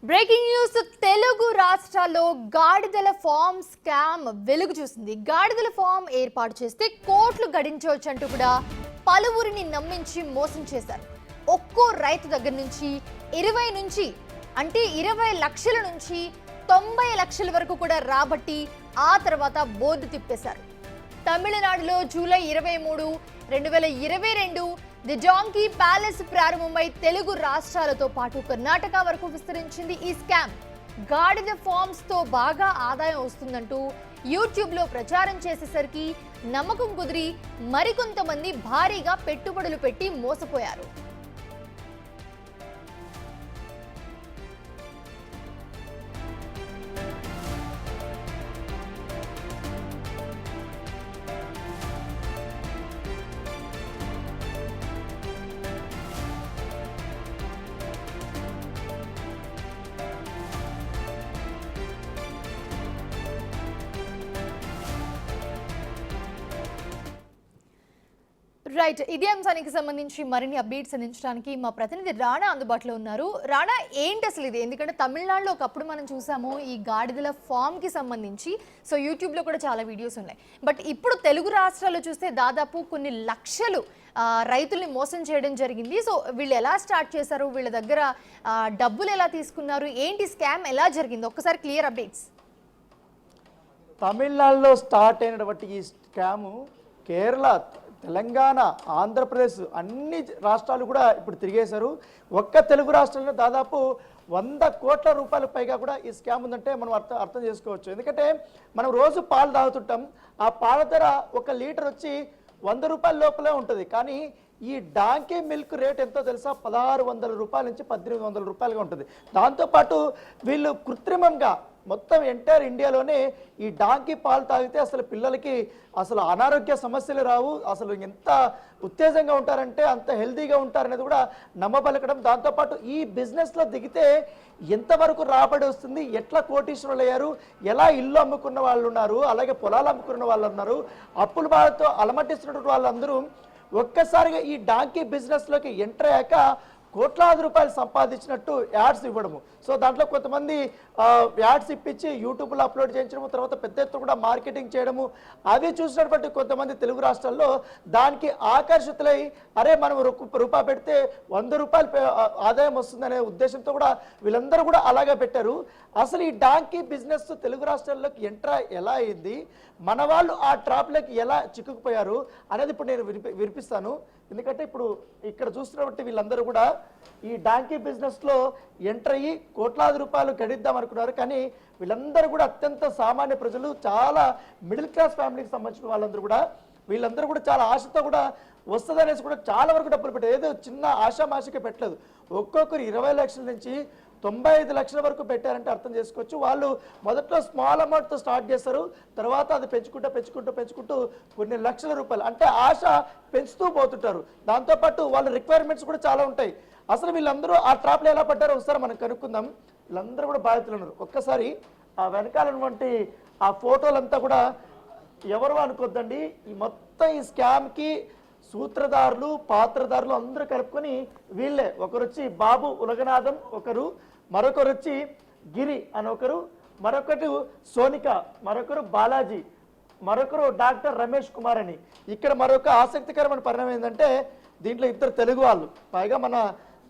Breaking news Telugu రాష్ట్రాల్లో గాడిదల form scam వెలుగు చూసింది. గాడిదల ఫామ్ ఏర్పాటు చేస్తే కోట్లు గడించవచ్చంటూ కూడా పలువురిని నమ్మించి మోసం చేశారు. ఒక్కో రైతు దగ్గర నుంచి 20 లక్షల నుంచి 90 లక్షల వరకు కూడా రాబట్టి ఆ తర్వాత బోర్డు తిప్పేశారు. తమిళనాడులో జూలై 23, 2022 ది డాంకీ ప్యాలెస్ ప్రారంభమై తెలుగు రాష్ట్రాలతో పాటు కర్ణాటక వరకు విస్తరించింది ఈ స్కామ్. గాడిద ఫార్మ్స్ తో బాగా ఆదాయం వస్తుందంటూ యూట్యూబ్ లో ప్రచారం చేసేసరికి నమ్మకం కుదిరి మరికొంతమంది భారీగా పెట్టుబడులు పెట్టి మోసపోయారు. రైట్, ఇదే అంశానికి సంబంధించి మరిన్ని అప్డేట్స్ అందించడానికి మా ప్రతినిధి రాణా అందుబాటులో ఉన్నారు. రాణా, ఏంటి అసలు ఇది? ఎందుకంటే తమిళనాడులో ఒకప్పుడు మనం చూసాము ఈ గాడిదల ఫామ్ కి సంబంధించి, సో యూట్యూబ్లో కూడా చాలా వీడియోస్ ఉన్నాయి. బట్ ఇప్పుడు తెలుగు రాష్ట్రాల్లో చూస్తే దాదాపు కొన్ని లక్షలు రైతుల్ని మోసం చేయడం జరిగింది. సో వీళ్ళు ఎలా స్టార్ట్ చేశారు, వీళ్ళ దగ్గర డబ్బులు ఎలా తీసుకున్నారు, ఏంటి స్కామ్ ఎలా జరిగింది, ఒక్కసారి క్లియర్ అప్డేట్స్. తమిళనాడులో స్టార్ట్ అయినటువంటి ఈ స్కాము కేరళ, తెలంగాణ, ఆంధ్రప్రదేశ్ అన్ని రాష్ట్రాలు కూడా ఇప్పుడు తిరిగేశారు. ఒక్క తెలుగు రాష్ట్రంలో దాదాపు 100 కోట్ల రూపాయల పైగా కూడా ఈ స్కామ్ ఉందంటే మనం అర్థం చేసుకోవచ్చు. ఎందుకంటే మనం రోజు పాలు తాగుతుంటాం, ఆ పాల ధర 1 లీటర్ వచ్చి 100 రూపాయల లోపలే ఉంటుంది. కానీ ఈ డాంకీ మిల్క్ రేట్ ఎంతో తెలుసా? 1600 రూపాయల నుంచి 1800 రూపాయలుగా ఉంటుంది. దాంతోపాటు వీళ్ళు కృత్రిమంగా మొత్తం ఎంటైర్ ఇండియాలోనే ఈ డాంకీ పాలు తాగితే అసలు పిల్లలకి అసలు అనారోగ్య సమస్యలు రావు, అసలు ఎంత ఉత్తేజంగా ఉంటారంటే అంత హెల్తీగా ఉంటారనేది కూడా నమ్మబలకడం. దాంతోపాటు ఈ బిజినెస్లో దిగితే ఎంతవరకు రాబడి వస్తుంది, ఎట్లా కోటీశ్వరులు అయ్యారు, ఎలా ఇల్లు అమ్ముకున్న వాళ్ళు ఉన్నారు, అలాగే పొలాలు అమ్ముకున్న వాళ్ళు ఉన్నారు, అప్పుల బాధతో అలమటిస్తున్నటువంటి వాళ్ళందరూ ఒక్కసారిగా ఈ డాంకీ బిజినెస్లోకి ఎంటర్ అయ్యాక కోట్లాది రూపాయలు సంపాదించినట్టు యాడ్స్ ఇవ్వడము. సో దాంట్లో కొంతమంది యాడ్స్ ఇప్పించి యూట్యూబ్లో అప్లోడ్ చేయించడము, తర్వాత పెద్ద ఎత్తున కూడా మార్కెటింగ్ చేయడము, అవి చూసినటువంటి కొంతమంది తెలుగు రాష్ట్రాల్లో దానికి ఆకర్షితులై అరే మనం రూపాయి పెడితే 100 రూపాయలు ఆదాయం వస్తుందనే ఉద్దేశంతో కూడా వీళ్ళందరూ కూడా అలాగే పెట్టారు. అసలు ఈ డాంకీ బిజినెస్ తెలుగు రాష్ట్రాల్లోకి ఎంటర్ ఎలా అయింది, మన వాళ్ళు ఆ ట్రాప్లోకి ఎలా చిక్కుకుపోయారు అనేది ఇప్పుడు నేను వినిపిస్తాను. ఎందుకంటే ఇప్పుడు ఇక్కడ చూస్తున్నటువంటి వీళ్ళందరూ కూడా ఈ డాంకీ బిజినెస్లో ఎంటర్ అయ్యి కోట్లాది రూపాయలు గడిద్దాం అనుకున్నారు. కానీ వీళ్ళందరూ కూడా అత్యంత సామాన్య ప్రజలు, చాలా మిడిల్ క్లాస్ ఫ్యామిలీకి సంబంధించిన వీళ్ళందరూ కూడా చాలా ఆశతో కూడా వస్తుందనేసి కూడా చాలా వరకు డబ్బులు పెట్టారు. ఏదో చిన్న ఆశామాషకే పెట్టలేదు. ఒక్కొక్కరు 20 లక్షల నుంచి 95 లక్షల వరకు పెట్టారంటే అర్థం చేసుకోవచ్చు. వాళ్ళు మొదట్లో స్మాల్ అమౌంట్తో స్టార్ట్ చేస్తారు, తర్వాత అది పెంచుకుంటూ కొన్ని లక్షల రూపాయలు అంటే ఆశ పెంచుతూ పోతుంటారు. దాంతోపాటు వాళ్ళ రిక్వైర్మెంట్స్ కూడా చాలా ఉంటాయి. అసలు వీళ్ళందరూ ఆ ట్రాప్లో ఎలా పడ్డారో ఒకసారి మనం కనుక్కుందాం. వీళ్ళందరూ కూడా బాధితులు ఉన్నారు. ఒక్కసారి ఆ వెనకాలన్నటువంటి ఆ ఫోటోలంతా కూడా ఎవరు అనుకోద్దండి, ఈ మొత్తం ఈ స్కామ్కి సూత్రధారులు, పాత్రధారులు అందరూ కలుపుకొని వీళ్ళే. ఒకరు వచ్చి బాబు ఉలగనాథం ఒకరు, మరొకరు వచ్చి గిరి అని ఒకరు, మరొకటి సోనిక, మరొకరు బాలాజీ, మరొకరు డాక్టర్ రమేష్ కుమార్ అని. ఇక్కడ మరొక ఆసక్తికరమైన పరిణామం ఏంటంటే దీంట్లో 2 తెలుగు వాళ్ళు, పైగా మన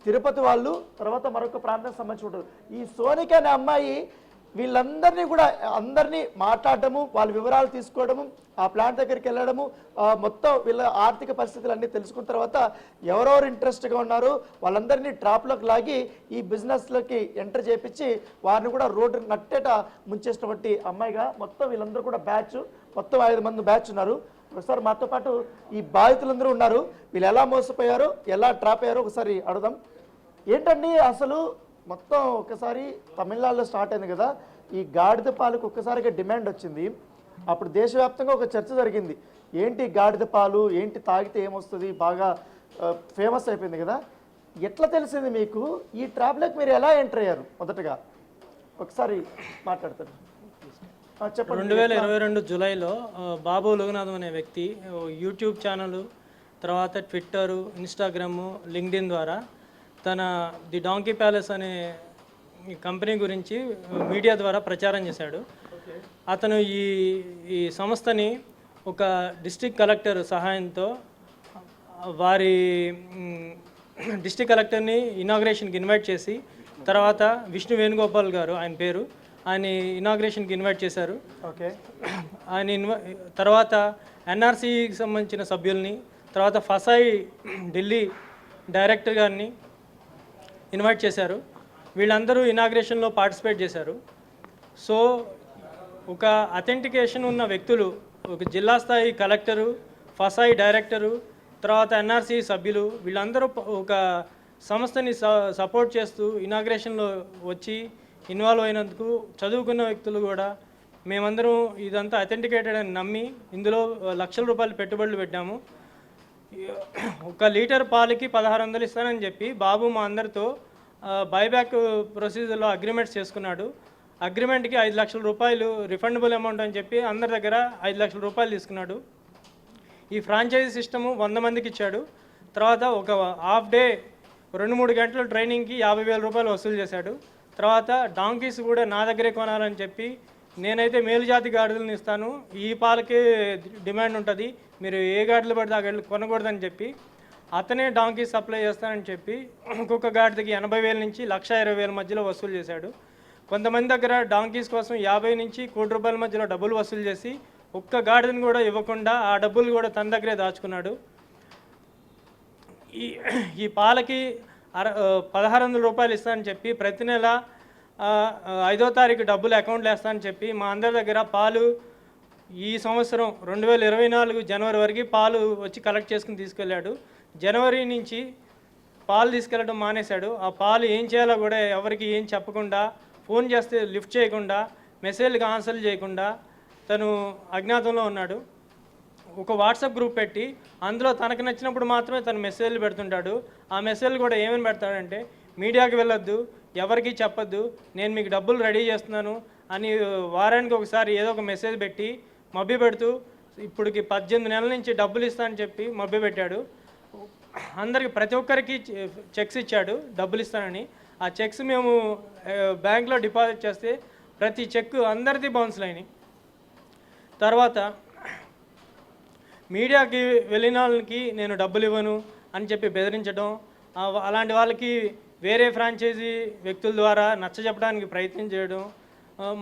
తిరుపతి వాళ్ళు, తర్వాత మరొక ప్రాంతానికి సంబంధించి ఉంటారు. ఈ సోనిక అనే అమ్మాయి వీళ్ళందరినీ కూడా అందరినీ మాట్లాడటము, వాళ్ళ వివరాలు తీసుకోవడము, ఆ ప్లాంట్ దగ్గరికి వెళ్ళడము, మొత్తం వీళ్ళ ఆర్థిక పరిస్థితులు అన్నీ తెలుసుకున్న తర్వాత ఎవరెవరు ఇంట్రెస్ట్గా ఉన్నారో వాళ్ళందరినీ ట్రాప్లోకి లాగి ఈ బిజినెస్లోకి ఎంటర్ చేయించి వారిని కూడా రోడ్డు నట్టేట ముంచేసినటువంటి అమ్మాయిగా మొత్తం వీళ్ళందరూ కూడా మొత్తం 5 మంది బ్యాచ్ ఉన్నారు. ఒకసారి మాతో పాటు ఈ బాధితులందరూ ఉన్నారు. వీళ్ళు ఎలా మోసపోయారో, ఎలా ట్రాప్ అయ్యారో ఒకసారి అడుగుదాం. ఏంటండి అసలు మొత్తం ఒకసారి తమిళనాడులో స్టార్ట్ అయింది కదా, ఈ గాడిద పాలకు ఒక్కసారిగా డిమాండ్ వచ్చింది. అప్పుడు దేశవ్యాప్తంగా ఒక చర్చ జరిగింది, ఏంటి గాడిద పాలు, ఏంటి తాగితే ఏమొస్తుంది, బాగా ఫేమస్ అయిపోయింది కదా. ఎట్లా తెలిసింది మీకు ఈ ట్రాప్లోకి, మీరు ఎలా ఎంటర్ అయ్యారు మొదటగా ఒకసారి మాట్లాడతారు? 2022 జూలైలో బాబు లోగనాథం అనే వ్యక్తి యూట్యూబ్ ఛానల్, తర్వాత ట్విట్టర్, ఇన్స్టాగ్రామ్, లింక్డ్ఇన్ ద్వారా తన ది డాంకీ ప్యాలెస్ అనే ఈ కంపెనీ గురించి మీడియా ద్వారా ప్రచారం చేశాడు. అతను ఈ సంస్థని ఒక డిస్ట్రిక్ట్ కలెక్టర్ సహాయంతో వారి డిస్ట్రిక్ట్ కలెక్టర్ని ఇనాగ్రేషన్కి ఇన్వైట్ చేసి, తర్వాత విష్ణు వేణుగోపాల్ గారు ఆయన పేరు, ఆయన ఇనాగ్రేషన్కి ఇన్వైట్ చేశారు. ఓకే. ఆయన తర్వాత ఎన్ఆర్సీకి సంబంధించిన సభ్యుల్ని, తర్వాత ఫసాయి ఢిల్లీ డైరెక్టర్ గారిని ఇన్వైట్ చేశారు. వీళ్ళందరూ ఇనాగ్రేషన్లో పార్టిసిపేట్ చేశారు. సో ఒక అథెంటికేషన్ ఉన్న వ్యక్తులు, ఒక జిల్లా స్థాయి కలెక్టరు, ఫసాయి డైరెక్టరు, తర్వాత ఎన్ఆర్సీ సభ్యులు, వీళ్ళందరూ ఒక సంస్థని సపోర్ట్ చేస్తూ ఇనాగ్రేషన్లో వచ్చి ఇన్వాల్వ్ అయినందుకు చదువుకున్న వ్యక్తులు కూడా మేమందరం ఇదంతా అథెంటికేటెడ్ అని నమ్మి ఇందులో లక్షల రూపాయలు పెట్టుబడులు పెట్టాము. 1 లీటర్ పాలకి 1600 ఇస్తానని చెప్పి బాబు మా అందరితో బైబ్యాక్ ప్రొసీజర్లో అగ్రిమెంట్స్ చేసుకున్నాడు. అగ్రిమెంట్కి 5 లక్షల రూపాయలు రిఫండబుల్ అమౌంట్ అని చెప్పి అందరి దగ్గర 5 లక్షల రూపాయలు తీసుకున్నాడు. ఈ ఫ్రాంచైజీ సిస్టము 100 మందికి ఇచ్చాడు. తర్వాత ఒక హాఫ్ డే 2-3 గంటల ట్రైనింగ్కి 50,000 రూపాయలు వసూలు చేశాడు. తర్వాత డాంకీస్ కూడా నా దగ్గరే కొనాలని చెప్పి, నేనైతే మేలుజాతి గాడిదలను ఇస్తాను, ఈ పాలకే డిమాండ్ ఉంటుంది, మీరు ఏ గాడిదలు పడితే ఆ గాడిదలు కొనకూడదని చెప్పి అతనే డాంకీస్ సప్లై చేస్తానని చెప్పి ఒక్కొక్క గాడిదకి 80,000 నుంచి 1,20,000 మధ్యలో వసూలు చేశాడు. కొంతమంది దగ్గర డాంకీస్ కోసం 50 నుంచి 1 కోటి రూపాయల మధ్యలో డబ్బులు వసూలు చేసి ఒక్క గాడిదని కూడా ఇవ్వకుండా ఆ డబ్బులు కూడా తన దగ్గరే దాచుకున్నాడు. ఈ పాలకి 1,600 రూపాయలు ఇస్తానని చెప్పి ప్రతి నెల 5వ తారీఖు డబ్బులు అకౌంట్లో వేస్తానని చెప్పి మా అందరి దగ్గర పాలు ఈ సంవత్సరం 2024 జనవరి వరకు పాలు వచ్చి కలెక్ట్ చేసుకుని తీసుకెళ్ళాడు. జనవరి నుంచి పాలు తీసుకెళ్ళడం మానేశాడు. ఆ పాలు ఏం చేయాలో కూడా ఎవరికి ఏం చెప్పకుండా, ఫోన్ చేస్తే లిఫ్ట్ చేయకుండా, మెసేజ్కి ఆన్సర్లు చేయకుండా తను అజ్ఞాతంలో ఉన్నాడు. ఒక వాట్సాప్ గ్రూప్ పెట్టి అందులో తనకు నచ్చినప్పుడు మాత్రమే తను మెసేజ్లు పెడుతుంటాడు. ఆ మెసేజ్లు కూడా ఏమని పెడతాడంటే, మీడియాకి వెళ్ళొద్దు, ఎవరికి చెప్పొద్దు, నేను మీకు డబ్బులు రెడీ చేస్తున్నాను అని వారానికి ఒకసారి ఏదో ఒక మెసేజ్ పెట్టి మభ్య పెడుతూ ఇప్పటికి 18 నెలల నుంచి డబ్బులు ఇస్తానని చెప్పి మభ్య పెట్టాడు. అందరికి ప్రతి ఒక్కరికి చెక్స్ ఇచ్చాడు డబ్బులు ఇస్తానని. ఆ చెక్స్ మేము బ్యాంక్లో డిపాజిట్ చేస్తే ప్రతి చెక్ అందరిది బౌన్స్లు అయినాయి. తర్వాత మీడియాకి వెళ్ళిన వాళ్ళకి నేను డబ్బులు ఇవ్వను అని చెప్పి బెదిరించడం, అలాంటి వాళ్ళకి వేరే ఫ్రాంచైజీ వ్యక్తుల ద్వారా నచ్చజెప్పడానికి ప్రయత్నం చేయడం,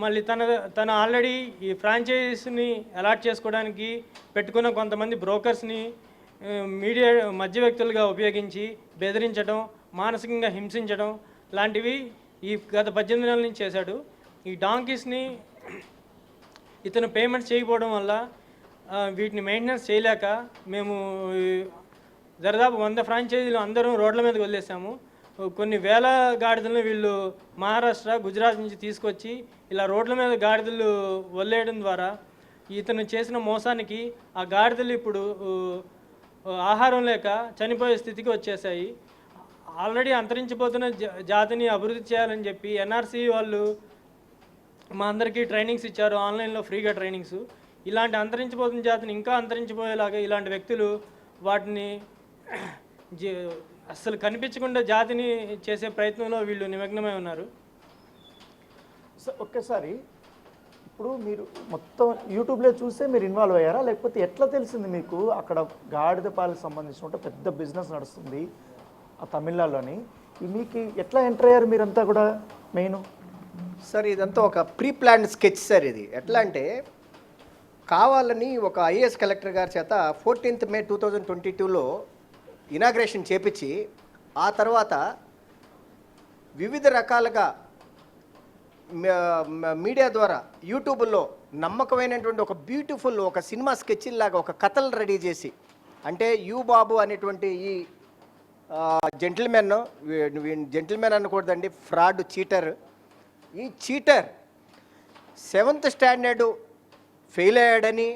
మళ్ళీ తన ఆల్రెడీ ఈ ఫ్రాంచైజీస్ని అలాట్ చేసుకోవడానికి పెట్టుకున్న కొంతమంది బ్రోకర్స్ని మీడియా మధ్య వ్యక్తులుగా ఉపయోగించి బెదిరించడం, మానసికంగా హింసించడం లాంటివి ఈ గత 18 నెలల నుంచి చేశాడు. ఈ డాంకీస్ని ఇతను పేమెంట్స్ చేయకపోవడం వల్ల వీటిని మెయింటెనెన్స్ చేయలేక మేము దాదాపు 100 ఫ్రాంచైజీలు అందరం రోడ్ల మీదకి వదిలేసాము. కొన్ని వేల గాడిదలను వీళ్ళు మహారాష్ట్ర, గుజరాత్ నుంచి తీసుకొచ్చి ఇలా రోడ్ల మీద గాడిదలు వదిలేయడం ద్వారా ఇతను చేసిన మోసానికి ఆ గాడిదలు ఇప్పుడు ఆహారం లేక చనిపోయే స్థితికి వచ్చేసాయి. ఆల్రెడీ అంతరించిపోతున్న జాతిని అభివృద్ధి చేయాలని చెప్పి ఎన్ఆర్సీ వాళ్ళు మా అందరికీ ట్రైనింగ్స్ ఇచ్చారు, ఆన్లైన్లో ఫ్రీగా ట్రైనింగ్స్. ఇలాంటి అంతరించిపోతున్న జాతిని ఇంకా అంతరించిపోయేలాగా ఇలాంటి వ్యక్తులు వాటిని అస్సలు కనిపించకుండా జాతిని చేసే ప్రయత్నంలో వీళ్ళు నిమగ్నమై ఉన్నారు. ఒక్కసారి ఇప్పుడు మీరు మొత్తం యూట్యూబ్లో చూస్తే మీరు ఇన్వాల్వ్ అయ్యారా, లేకపోతే ఎట్లా తెలిసింది మీకు అక్కడ గాడిద పాలకు సంబంధించిన పెద్ద బిజినెస్ నడుస్తుంది ఆ తమిళనాడులోని? మీకు ఎట్లా ఎంటర్ అయ్యారు మీరంతా కూడా? మెయిన్ సార్ ఇదంతా ఒక ప్రీ ప్లాన్డ్ స్కెచ్ సార్. ఇది ఎట్లా అంటే కావాలని ఒక ఐఏఎస్ కలెక్టర్ గారి చేత 14th May 2022లో ఇనాగ్రేషన్ చేపించి ఆ తర్వాత వివిధ రకాలుగా మీడియా ద్వారా యూట్యూబ్లో నమ్మకమైనటువంటి ఒక బ్యూటిఫుల్ ఒక సినిమా స్కెచ్ లాగా ఒక కథలు రెడీ చేసి, అంటే యూ బాబు అనేటువంటి ఈ జెంటిల్మెన్ అనకూడదండి, ఫ్రాడ్ చీటర్. ఈ చీటర్ 7th స్టాండర్డు ఫెయిల్ అయ్యాడని,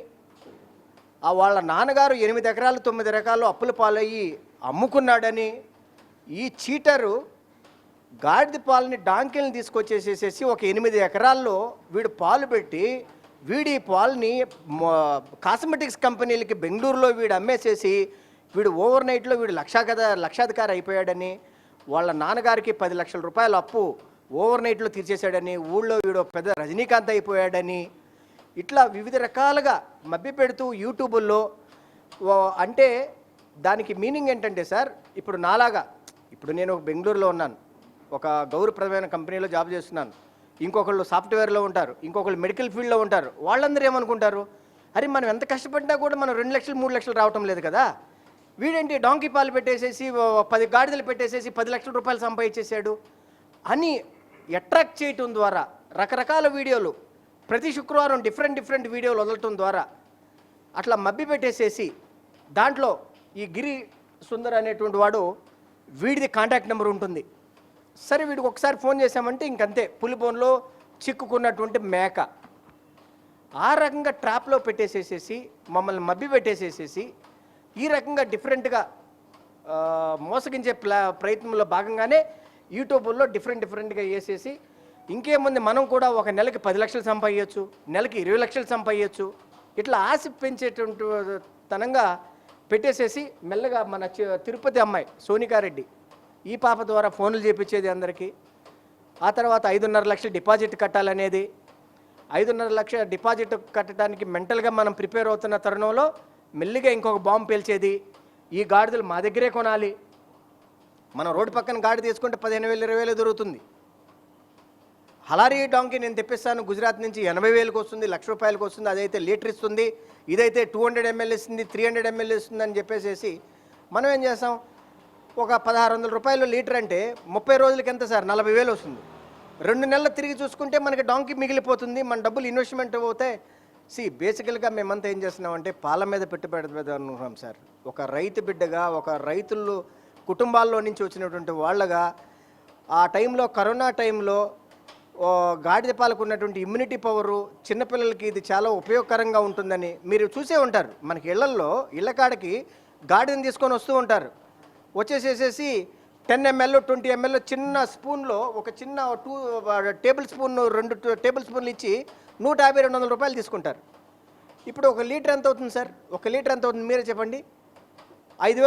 వాళ్ళ నాన్నగారు 8 ఎకరాలు 9 ఎకరాలు అప్పుల పాలయ్యి అమ్ముకున్నాడని, ఈ చీటరు గాడిద పాలని డాంకిల్ని తీసుకొచ్చేసేసి ఒక 8 ఎకరాల్లో వీడు పాలు పెట్టి వీడి పాలని కాస్మెటిక్స్ కంపెనీలకి బెంగళూరులో వీడు అమ్మేసేసి వీడు ఓవర్ నైట్లో వీడు లక్షాధికారి అయిపోయాడని, వాళ్ళ నాన్నగారికి 10 లక్షల రూపాయల అప్పు ఓవర్ నైట్లో తీర్చేశాడని, ఊళ్ళో వీడో పెద్ద రజనీకాంత్ అయిపోయాడని, ఇట్లా వివిధ రకాలుగా మభ్యపెడుతూ యూట్యూబుల్లో అంటే దానికి మీనింగ్ ఏంటంటే సార్, ఇప్పుడు నాలాగా ఇప్పుడు నేను బెంగళూరులో ఉన్నాను, ఒక గౌరవప్రదమైన కంపెనీలో జాబ్ చేస్తున్నాను, ఇంకొకళ్ళు సాఫ్ట్వేర్లో ఉంటారు, ఇంకొకళ్ళు మెడికల్ ఫీల్డ్లో ఉంటారు. వాళ్ళందరూ ఏమనుకుంటారు, అరే మనం ఎంత కష్టపడినా కూడా మనం 2 లక్షలు 3 లక్షలు రావటం లేదు కదా, వీడేంటి డాంకీ పాలు పెట్టేసేసి 10 గాడిదలు పెట్టేసేసి 10 లక్షల రూపాయలు సంపాదించేసాడు అని అట్రాక్ట్ చేయటం ద్వారా రకరకాల వీడియోలు ప్రతి శుక్రవారం డిఫరెంట్ వీడియోలు వదలటం ద్వారా అట్లా మభ్య పెట్టేసేసి దాంట్లో ఈ గిరి సుందర్ అనేటువంటి వాడు వీడిది కాంటాక్ట్ నెంబర్ ఉంటుంది. సరే వీడికి ఒకసారి ఫోన్ చేసామంటే ఇంకంతే, పులిబోన్లో చిక్కుకున్నటువంటి మేక. ఆ రకంగా ట్రాప్లో పెట్టేసేసేసి మమ్మల్ని మభ్య పెట్టేసేసేసి ఈ రకంగా డిఫరెంట్గా మోసగించే ప్రయత్నంలో భాగంగానే యూట్యూబ్లో డిఫరెంట్గా వేసేసి ఇంకేముంది, మనం కూడా ఒక నెలకి 10 లక్షలు సంపాదించచ్చు, నెలకి 20 లక్షలు సంపాదించచ్చు, ఇట్లా ఆశ పెంచేటువంటి తనంగా పెట్టేసేసి మెల్లగా మన తిరుపతి అమ్మాయి సోనికారెడ్డి ఈ పాప ద్వారా ఫోన్లు చేపించేది అందరికీ. ఆ తర్వాత 5.5 లక్షలు డిపాజిట్ కట్టాలనేది, 5.5 లక్షల డిపాజిట్ కట్టడానికి మెంటల్గా మనం ప్రిపేర్ అవుతున్న తరుణంలో మెల్లిగా ఇంకొక బాంబు పేల్చేది, ఈ గాడిదలు మా దగ్గరే కొనాలి, మనం రోడ్డు పక్కన గాడి తీసుకుంటే 15,000 20,000 దొరుకుతుంది, హలారీ డాంకీ నేను తెప్పిస్తాను గుజరాత్ నుంచి 80,000కి వస్తుంది, ₹1,00,000 వస్తుంది, అదైతే లీటర్ ఇస్తుంది, ఇదైతే 200 ml ఇస్తుంది, 300 ml ఇస్తుంది అని చెప్పేసేసి మనం ఏం చేస్తాం, ఒక ₹1,600 లీటర్ అంటే 30 రోజులకి ఎంత సార్, 40,000 వస్తుంది. 2 నెలలు తిరిగి చూసుకుంటే మనకి డాంకీ మిగిలిపోతుంది, మన డబ్బులు ఇన్వెస్ట్మెంట్ అవుతాయి. బేసికల్గా మేమంతా ఏం చేస్తున్నామంటే పాల మీద పెట్టుబడి అనుకున్నాం సార్. ఒక రైతు బిడ్డగా, ఒక రైతులు కుటుంబాల్లో నుంచి వచ్చినటువంటి వాళ్ళగా ఆ టైంలో, కరోనా టైంలో గాడిద పాలకు ఉన్నటువంటి ఇమ్యూనిటీ పవరు చిన్నపిల్లలకి ఇది చాలా ఉపయోగకరంగా ఉంటుందని మీరు చూసే ఉంటారు. మనకి ఇళ్ల కాడకి గాడిదని తీసుకొని వస్తూ ఉంటారు, వచ్చేసేసేసి 10 ml 20 ml చిన్న స్పూన్లో ఒక చిన్న 2 టేబుల్ స్పూన్ 2 టేబుల్ స్పూన్లు ఇచ్చి 150-200 రూపాయలు తీసుకుంటారు. ఇప్పుడు 1 లీటర్ ఎంత అవుతుంది సార్, 1 లీటర్ ఎంత అవుతుంది మీరే చెప్పండి. 5,000